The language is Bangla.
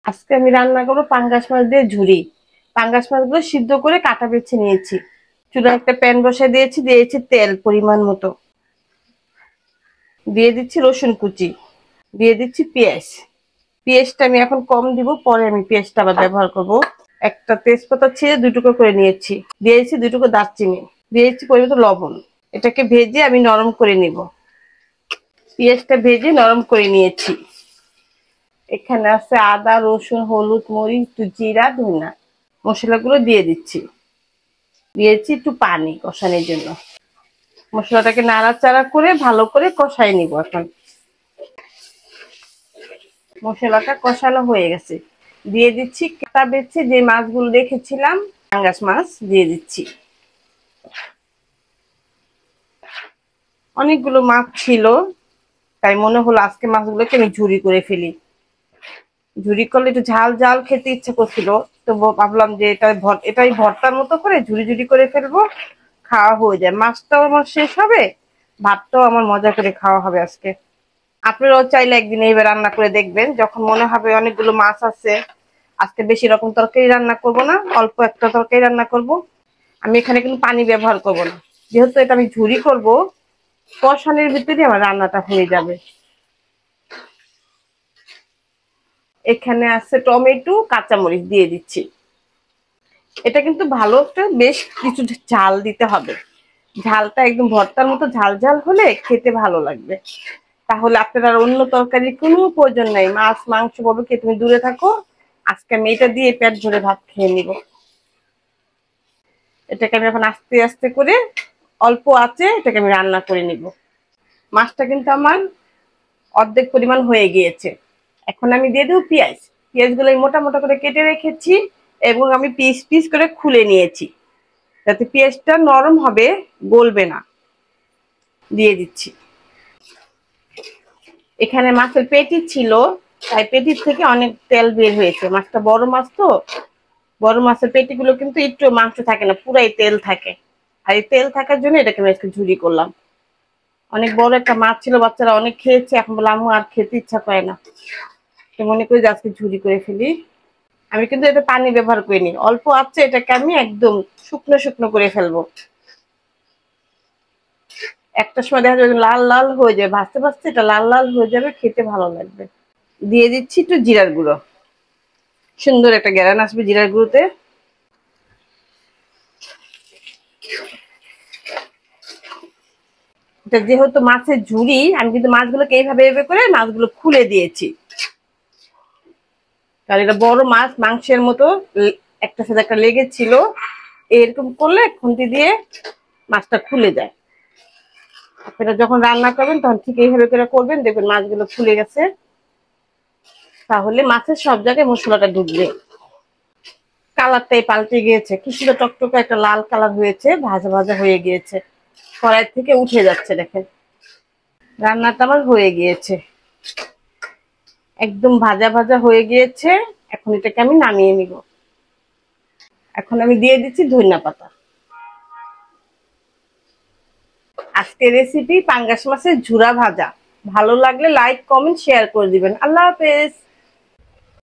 আজকে আমি রান্না করবো পাঙ্গাস মাছ দিয়ে ঝুরি। পাঙ্গাস মাছগুলো সিদ্ধ করে কাটা বেছে নিয়েছি। চুলায় একটা প্যান বসিয়ে দিয়েছি তেল পরিমাণ মতো। দিয়ে দিচ্ছি রসুন কুচি, দিয়ে দিচ্ছি পেঁয়াজ। পেঁয়াজটা আমি এখন কম দিব, পরে আমি পেঁয়াজটা আবার ব্যবহার করব। একটা তেজপাতা ছিঁড়ে 2 টুকরো করে নিয়েছি। দিয়েছি 2 টুকরো দারচিনি, দিয়েছি পরিমাণ লবণ। এটাকে ভেজে আমি নরম করে নিব। পেঁয়াজটা ভেজে নরম করে নিয়েছি। এখানে আছে আদা, রসুন, হলুদ, মরিচ, একটু জিরা, ধনিয়া। মশলাগুলো দিয়ে দিচ্ছি। দিয়েছি একটু পানি কষানোর জন্য। মশলাটাকে নাড়াচাড়া করে ভালো করে কষাই নিব। এখন মশলাটা কষানো হয়ে গেছে, দিয়ে দিচ্ছি কাটা বেছে যে মাছগুলো রেখেছিলাম, পাঙ্গাস মাছ দিয়ে দিচ্ছি। অনেকগুলো মাছ ছিল, তাই মনে হলো আজকে মাছগুলোকে আমি ঝুরি করে ফেলি। ঝুরি করলে একটু ঝাল ঝাল খেতে ইচ্ছা করছিল, তো ভাবলাম যে এটাই ভর্তার মতো করে ঝুরি ঝুরি করে ফেলবো, খাওয়া হয়ে যায়। মাছটাও আমার শেষ হবে, ভাতটাও আমার মজা করে খাওয়া হবে আজকে। আপনারাও চাইলে একদিন এইভাবে রান্না করে দেখবেন, যখন মনে হবে অনেকগুলো মাছ আছে, আজকে বেশি রকম তরকারি রান্না করব না, অল্প একটা তরকারি রান্না করব। আমি এখানে কিন্তু পানি ব্যবহার করব না, যেহেতু এটা আমি ঝুরি করব। কষানোর ভিতরে আমার রান্নাটা হয়ে যাবে। এখানে আছে টমেটো, কাঁচামরিচ দিয়ে দিচ্ছি। এটা কিন্তু ভালো একটা বেশ কিছু ঝাল দিতে হবে। ঝালটা একদম ভর্তার মতো ঝাল ঝাল হলে খেতে ভালো লাগবে। তাহলে আপনার আর অন্য তরকারির কোনো প্রয়োজন নাই। মাছ মাংস বলো কি, তুমি দূরে থাকো, আজকে আমি এটা দিয়ে পেট ভরে ভাত খেয়ে নিব। এটাকে আমি এখন আস্তে আস্তে করে অল্প আঁচে এটাকে আমি রান্না করে নিব। মাছটা কিন্তু আমার অর্ধেক পরিমাণ হয়ে গিয়েছে। এখন আমি দিয়ে দেবো পেঁয়াজ। পেঁয়াজগুলো মোটা মোটা করে কেটে রেখেছি এবং আমি পিস পিস করে খুলে নিয়েছি, যাতে পেঁয়াজটা নরম হবে, গলবে না। দিয়ে দিচ্ছি। এখানে মাছের পেটি ছিল, তাই পেটির থেকে অনেক তেল বের হয়েছে। মাছটা বড় মাছ তো, বড় মাছের পেটিগুলো কিন্তু একটু মাংস থাকে না, পুরাই তেল থাকে। আর এই তেল থাকার জন্য এটাকে আমি আজকে ঝুরি করলাম। অনেক বড় একটা মাছ ছিল, বাচ্চারা অনেক খেয়েছে, এখন বলে আম্মু আর খেতে ইচ্ছা করে না, তো মনে করি যে আজকে ঝুরি করে ফেলি। আমি কিন্তু এতে পানি ব্যবহার করিনি, অল্প আছে, এটাকে আমি একদম শুকনো শুকনো করে ফেলবো। একটা সময় দেখা যাবে লাল লাল হয়ে যাবে, ভাজতে ভাজতে এটা লাল লাল হয়ে যাবে, খেতে ভালো লাগবে। দিয়ে দিচ্ছি একটু জিরার গুঁড়ো, সুন্দর একটা ঘ্রাণ আসবে জিরার গুঁড়োতে। এটা যেহেতু মাছের ঝুরি, আমি কিন্তু মাছগুলোকে এইভাবে এইভাবে করে মাছগুলো খুলে দিয়েছি, কারণ এটা বড় মাছ, মাংসের মতো একটা সাথে একটা লেগেছিল। এরকম করলে খুন্তি দিয়ে মাছটা খুলে যায়। আপনারা যখন রান্না করবেন তখন ঠিক এইভাবে করে করবেন, দেখবেন মাছগুলো খুলে গেছে। তাহলে মাছের সব জায়গায় মশলাটা ঢুকবে। কালারটাই পাল্টে গিয়েছে, কি সুন্দর টকটকে একটা লাল কালার হয়েছে, ভাজা ভাজা হয়ে গিয়েছে, কড়াই থেকে উঠে যাচ্ছে। দেখেন রান্নাটা আমার হয়ে গিয়েছে, একদম ভাজা ভাজা হয়ে গিয়েছে। এখন এটাকে আমি নামিয়ে নিব। এখন আমি দিয়ে দিচ্ছি ধনিয়া পাতা। আজকের রেসিপি পাঙ্গাস মাছের ঝুরা ভাজা। ভালো লাগলে লাইক কমেন্ট শেয়ার করে দিবেন। আল্লাহ হাফেজ।